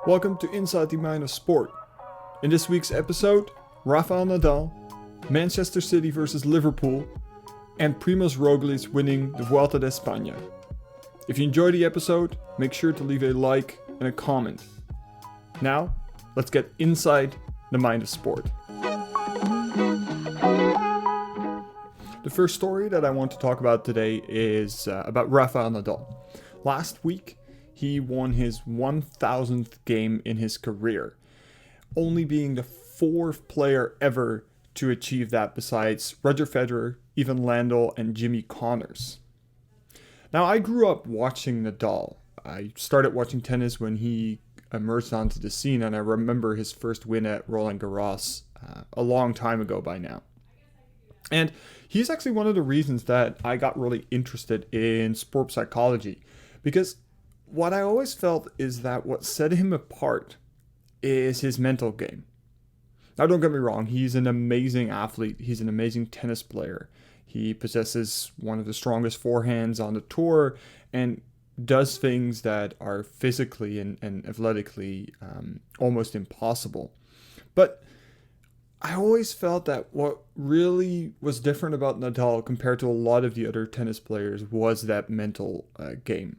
Welcome to Inside the Mind of Sport. In this week's episode, Rafael Nadal, Manchester City versus Liverpool, and Primoz Roglic winning the Vuelta de España. If you enjoyed the episode, make sure to leave a like and a comment. Now, let's get inside the mind of sport. The first story that I want to talk about today is about Rafael Nadal. Last week, he won his 1000th game in his career, only being the fourth player ever to achieve that besides Roger Federer, Ivan Lendl, and Jimmy Connors. Now, I grew up watching Nadal. I started watching tennis when he emerged onto the scene, and I remember his first win at Roland Garros a long time ago by now. And he's actually one of the reasons that I got really interested in sport psychology, because what I always felt is that what set him apart is his mental game. Now, don't get me wrong, he's an amazing athlete. He's an amazing tennis player. He possesses one of the strongest forehands on the tour and does things that are physically and athletically almost impossible. But I always felt that what really was different about Nadal compared to a lot of the other tennis players was that mental game.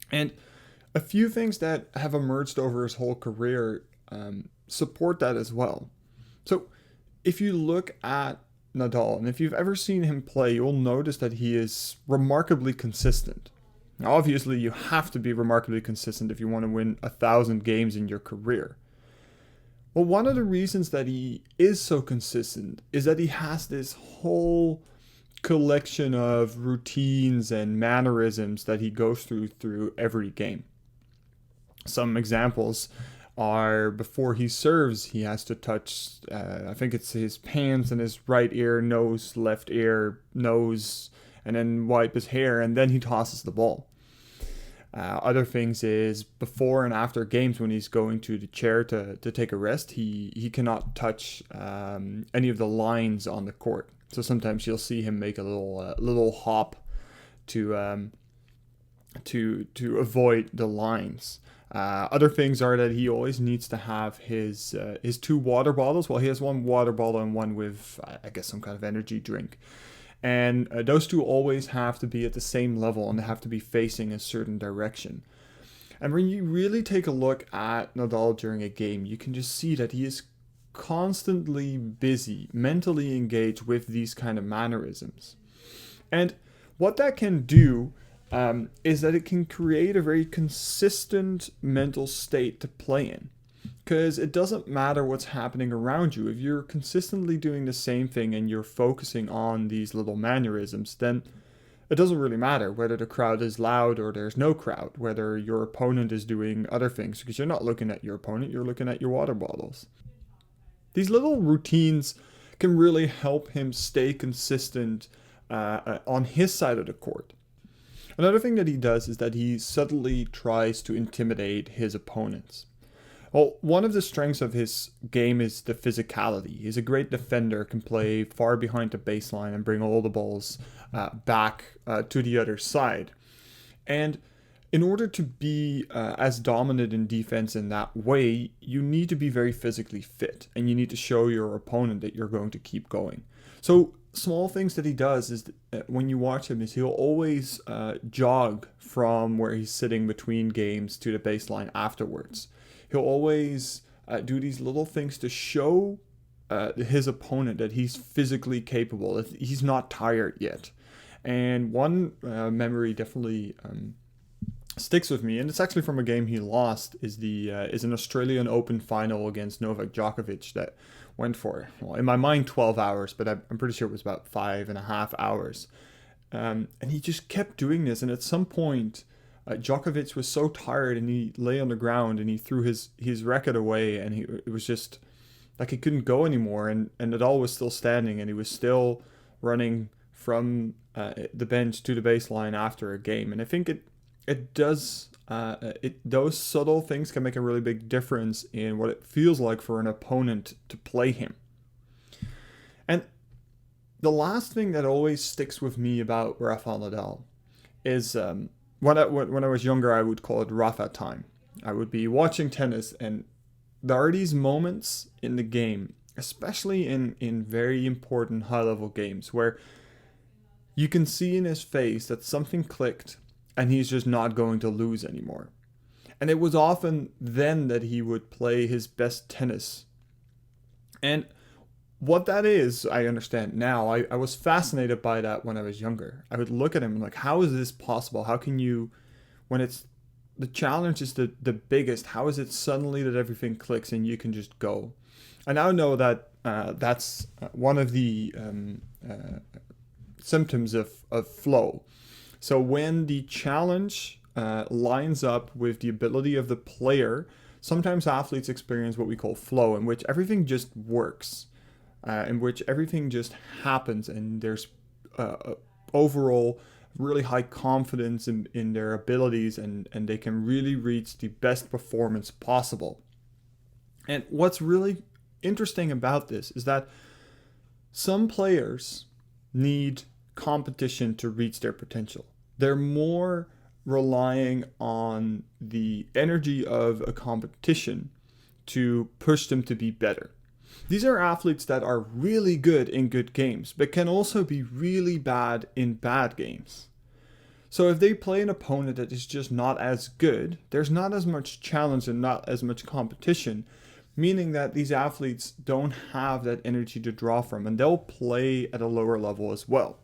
And a few things that have emerged over his whole career support that as well. So if you look at Nadal, and if you've ever seen him play, you'll notice that he is remarkably consistent. Now, obviously, you have to be remarkably consistent if you want to win 1,000 games in your career. Well, one of the reasons that he is so consistent is that he has this whole collection of routines and mannerisms that he goes through every game. Some examples are before he serves, he has to touch, I think it's his pants and his right ear, nose, left ear, nose, and then wipe his hair, and then he tosses the ball. Other things is before and after games when he's going to the chair to take a rest, he cannot touch any of the lines on the court. So sometimes you'll see him make a little hop to avoid the lines. Other things are that he always needs to have his two water bottles. Well, he has one water bottle and one with, I guess, some kind of energy drink. And those two always have to be at the same level and they have to be facing a certain direction. And when you really take a look at Nadal during a game, you can just see that he is constantly busy, mentally engaged with these kind of mannerisms. And what that can do is that it can create a very consistent mental state to play in. Because it doesn't matter what's happening around you. If you're consistently doing the same thing and you're focusing on these little mannerisms, then it doesn't really matter whether the crowd is loud or there's no crowd, whether your opponent is doing other things, because you're not looking at your opponent, you're looking at your water bottles. These little routines can really help him stay consistent on his side of the court. Another thing that he does is that he subtly tries to intimidate his opponents. Well, one of the strengths of his game is the physicality. He's a great defender, can play far behind the baseline and bring all the balls back to the other side. And in order to be as dominant in defense in that way, you need to be very physically fit and you need to show your opponent that you're going to keep going. So small things that he does is when you watch him is he'll always jog from where he's sitting between games to the baseline afterwards. He'll always do these little things to show his opponent that he's physically capable, that he's not tired yet. And one memory definitely sticks with me, and it's actually from a game he lost, is an Australian Open final against Novak Djokovic that went for, well, in my mind 12 hours, but I'm pretty sure it was about 5.5 hours. And he just kept doing this, and at some point Djokovic was so tired and he lay on the ground and he threw his racket away, and it was just like he couldn't go anymore, and Nadal was still standing and he was still running from the bench to the baseline after a game. And I think those subtle things can make a really big difference in what it feels like for an opponent to play him. And the last thing that always sticks with me about Rafael Nadal is when I was younger, I would call it Rafa time. I would be watching tennis, and there are these moments in the game, especially in very important high level games, where you can see in his face that something clicked and he's just not going to lose anymore. And it was often then that he would play his best tennis. And what that is, I understand now. I was fascinated by that when I was younger. I would look at him and like, how is this possible? How can you, when it's the challenge is the biggest, how is it suddenly that everything clicks and you can just go? I now know that that's one of the symptoms of flow. So when the challenge lines up with the ability of the player, sometimes athletes experience what we call flow, in which everything just works, in which everything just happens, and there's overall really high confidence in their abilities, and they can really reach the best performance possible. And what's really interesting about this is that some players need competition to reach their potential. They're more relying on the energy of a competition to push them to be better. These are athletes that are really good in good games, but can also be really bad in bad games. So if they play an opponent that is just not as good, there's not as much challenge and not as much competition, meaning that these athletes don't have that energy to draw from, and they'll play at a lower level as well.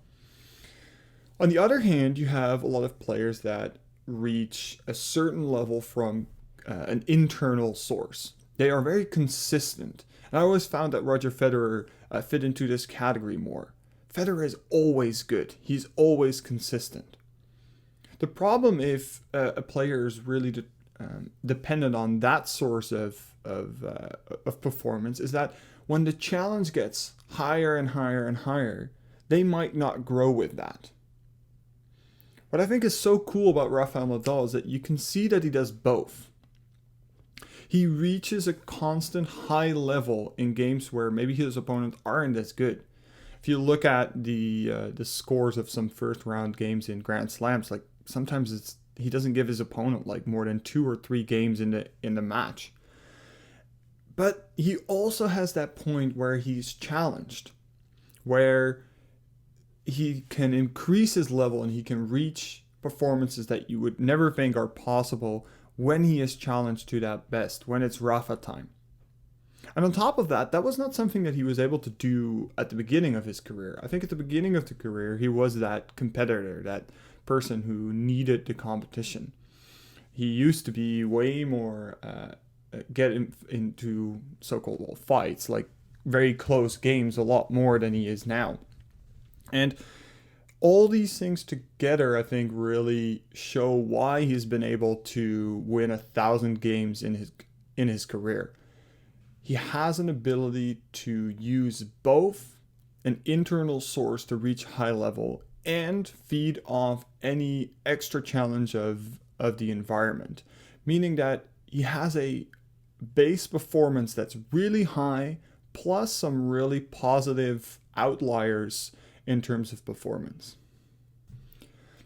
On the other hand, you have a lot of players that reach a certain level from an internal source. They are very consistent. And I always found that Roger Federer fit into this category more. Federer is always good. He's always consistent. The problem if a player is really dependent on that source of performance is that when the challenge gets higher and higher and higher, they might not grow with that. What I think is so cool about Rafael Nadal is that you can see that he does both. He reaches a constant high level in games where maybe his opponents aren't as good. If you look at the scores of some first round games in Grand Slams, like sometimes he doesn't give his opponent like more than 2 or 3 games in the match. But he also has that point where he's challenged, where he can increase his level and he can reach performances that you would never think are possible when he is challenged to that best, when it's Rafa time. And on top of that, that was not something that he was able to do at the beginning of his career. I think at the beginning of the career, he was that competitor, that person who needed the competition. He used to be way more into so-called fights, like very close games, a lot more than he is now. And all these things together, I think, really show why he's been able to win 1,000 games in his career. He has an ability to use both an internal source to reach high level and feed off any extra challenge of the environment, meaning that he has a base performance that's really high, plus some really positive outliers in terms of performance.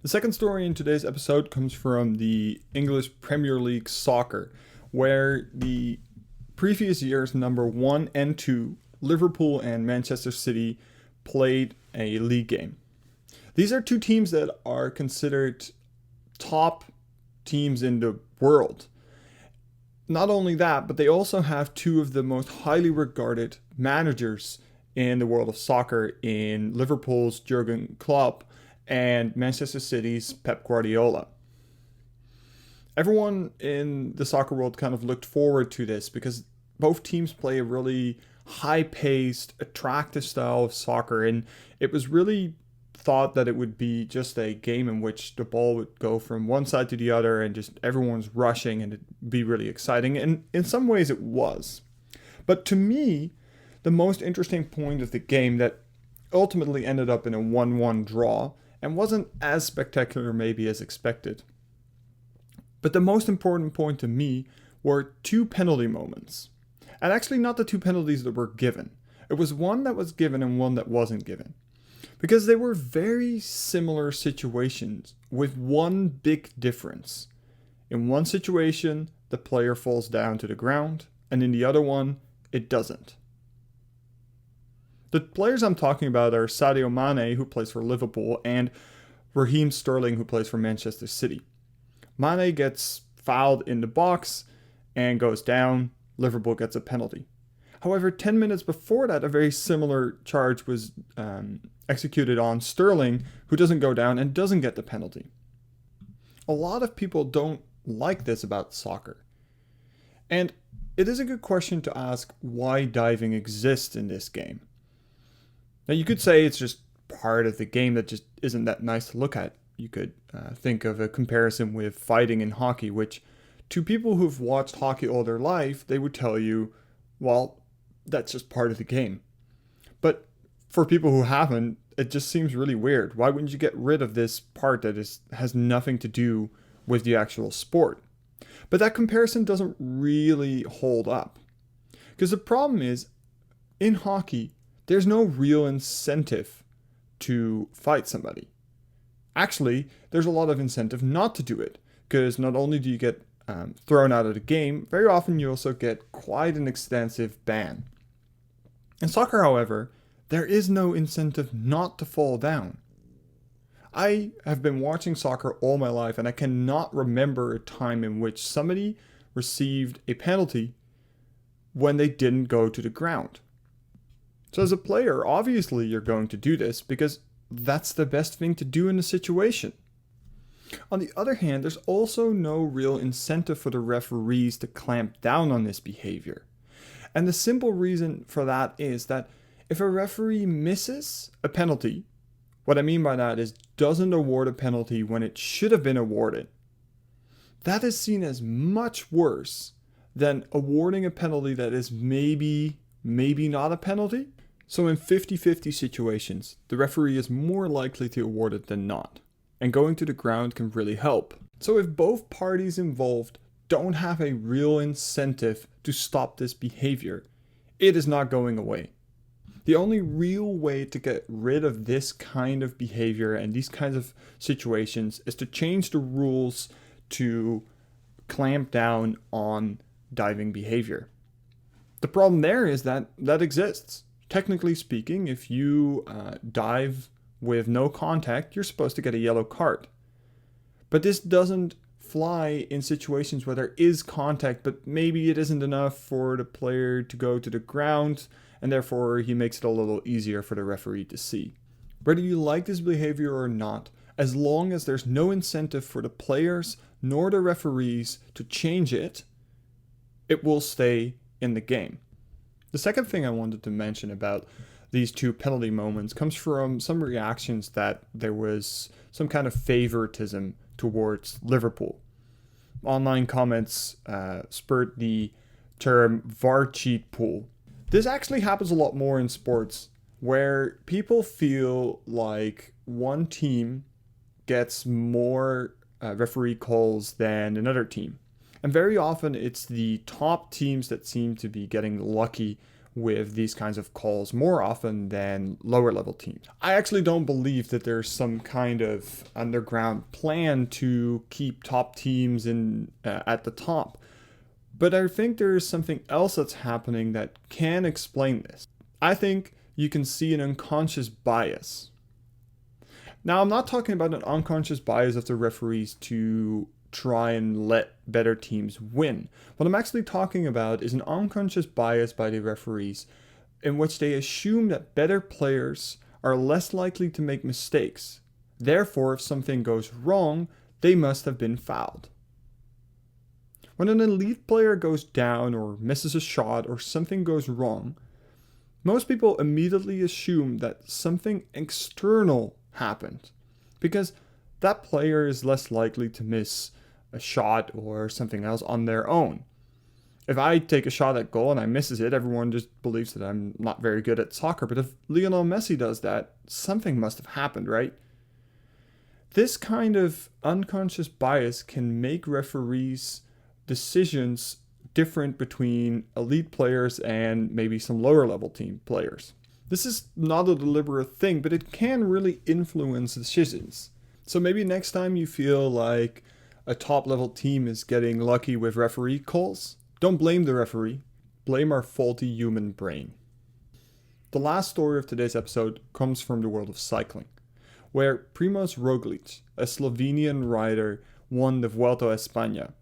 The second story in today's episode comes from the English Premier League soccer, where the previous year's number 1 and 2, Liverpool and Manchester City, played a league game. These are 2 teams that are considered top teams in the world. Not only that, but they also have 2 of the most highly regarded managers in the world of soccer, in Liverpool's Jurgen Klopp and Manchester City's Pep Guardiola. Everyone in the soccer world kind of looked forward to this because both teams play a really high-paced, attractive style of soccer, and it was really thought that it would be just a game in which the ball would go from one side to the other and just everyone's rushing and it'd be really exciting, and in some ways it was. But to me, the most interesting point of the game that ultimately ended up in a 1-1 draw and wasn't as spectacular maybe as expected. But the most important point to me were 2 penalty moments. And actually not the 2 penalties that were given. It was one that was given and one that wasn't given. Because they were very similar situations with one big difference. In one situation, the player falls down to the ground, and in the other one, it doesn't. The players I'm talking about are Sadio Mane, who plays for Liverpool, and Raheem Sterling, who plays for Manchester City. Mane gets fouled in the box and goes down. Liverpool gets a penalty. However, 10 minutes before that, a very similar charge was executed on Sterling, who doesn't go down and doesn't get the penalty. A lot of people don't like this about soccer. And it is a good question to ask why diving exists in this game. Now, you could say it's just part of the game that just isn't that nice to look at. You could think of a comparison with fighting in hockey, which to people who've watched hockey all their life, they would tell you, well, that's just part of the game. But for people who haven't, it just seems really weird. Why wouldn't you get rid of this part that has nothing to do with the actual sport? But that comparison doesn't really hold up. Because the problem is, in hockey, there's no real incentive to fight somebody. Actually, there's a lot of incentive not to do it, because not only do you get thrown out of the game, very often you also get quite an extensive ban. In soccer, however, there is no incentive not to fall down. I have been watching soccer all my life, and I cannot remember a time in which somebody received a penalty when they didn't go to the ground. So as a player, obviously you're going to do this because that's the best thing to do in the situation. On the other hand, there's also no real incentive for the referees to clamp down on this behavior. And the simple reason for that is that if a referee misses a penalty, what I mean by that is doesn't award a penalty when it should have been awarded, that is seen as much worse than awarding a penalty that is maybe not a penalty. So in 50-50 situations, the referee is more likely to award it than not. And going to the ground can really help. So if both parties involved don't have a real incentive to stop this behavior, it is not going away. The only real way to get rid of this kind of behavior and these kinds of situations is to change the rules to clamp down on diving behavior. The problem there is that exists. Technically speaking, if you dive with no contact, you're supposed to get a yellow card. But this doesn't fly in situations where there is contact, but maybe it isn't enough for the player to go to the ground, and therefore he makes it a little easier for the referee to see. Whether you like this behavior or not, as long as there's no incentive for the players nor the referees to change it, it will stay in the game. The second thing I wanted to mention about these two penalty moments comes from some reactions that there was some kind of favoritism towards Liverpool. Online comments spurred the term VAR cheat pool. This actually happens a lot more in sports, where people feel like one team gets more referee calls than another team. And very often it's the top teams that seem to be getting lucky with these kinds of calls more often than lower level teams. I actually don't believe that there's some kind of underground plan to keep top teams at the top. But I think there is something else that's happening that can explain this. I think you can see an unconscious bias. Now, I'm not talking about an unconscious bias of the referees to try and let better teams win. What I'm actually talking about is an unconscious bias by the referees in which they assume that better players are less likely to make mistakes. Therefore, if something goes wrong, they must have been fouled. When an elite player goes down or misses a shot or something goes wrong, most people immediately assume that something external happened because that player is less likely to miss a shot or something else on their own. If I take a shot at goal and I misses it, everyone just believes that I'm not very good at soccer. But if Lionel Messi does that, something must have happened, right? This kind of unconscious bias can make referees' decisions different between elite players and maybe some lower level team players. This is not a deliberate thing, but it can really influence decisions. So maybe next time you feel like a top-level team is getting lucky with referee calls, don't blame the referee, blame our faulty human brain. The last story of today's episode comes from the world of cycling, where Primoz Roglic, a Slovenian rider, won the Vuelta a España,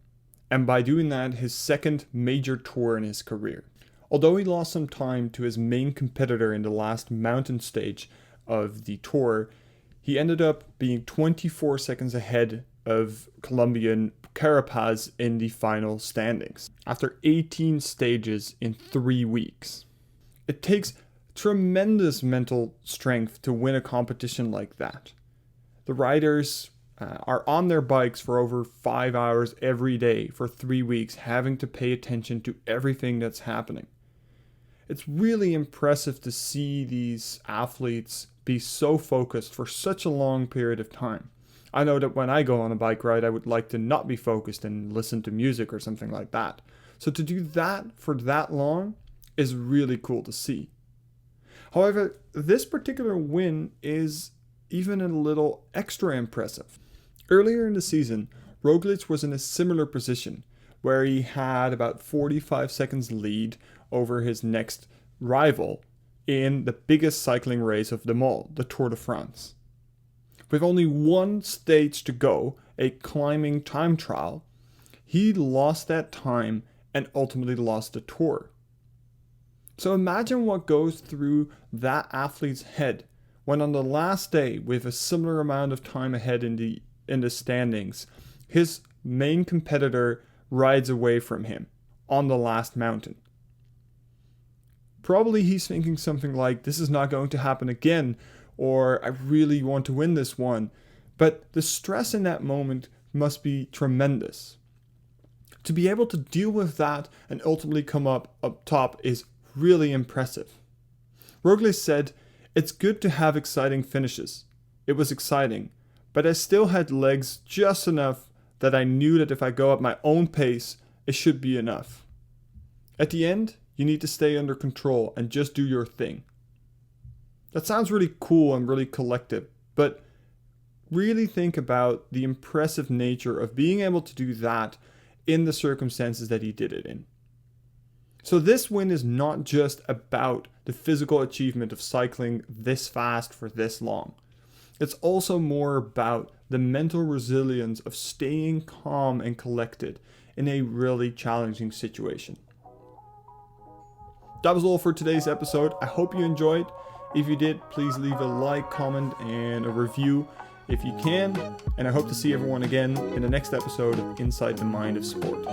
and by doing that, his second major tour in his career. Although he lost some time to his main competitor in the last mountain stage of the tour, he ended up being 24 seconds ahead of Colombian Carapaz in the final standings, after 18 stages in 3 weeks. It takes tremendous mental strength to win a competition like that. The riders are on their bikes for over 5 hours every day for 3 weeks, having to pay attention to everything that's happening. It's really impressive to see these athletes be so focused for such a long period of time. I know that when I go on a bike ride, I would like to not be focused and listen to music or something like that. So to do that for that long is really cool to see. However, this particular win is even a little extra impressive. Earlier in the season, Roglic was in a similar position, where he had about 45 seconds lead over his next rival in the biggest cycling race of them all, the Tour de France. With only one stage to go, a climbing time trial, he lost that time and ultimately lost the Tour. So imagine what goes through that athlete's head when on the last day, with a similar amount of time ahead in the standings, his main competitor rides away from him on the last mountain. Probably he's thinking something like, this is not going to happen again, or I really want to win this one. But the stress in that moment must be tremendous. To be able to deal with that and ultimately come up top is really impressive. Roglic said, "It's good to have exciting finishes. It was exciting, but I still had legs just enough that I knew that if I go at my own pace, it should be enough. At the end, you need to stay under control and just do your thing." That sounds really cool and really collective, but really think about the impressive nature of being able to do that in the circumstances that he did it in. So this win is not just about the physical achievement of cycling this fast for this long. It's also more about the mental resilience of staying calm and collected in a really challenging situation. That was all for today's episode. I hope you enjoyed. If you did, please leave a like, comment, and a review if you can. And I hope to see everyone again in the next episode of Inside the Mind of Sport.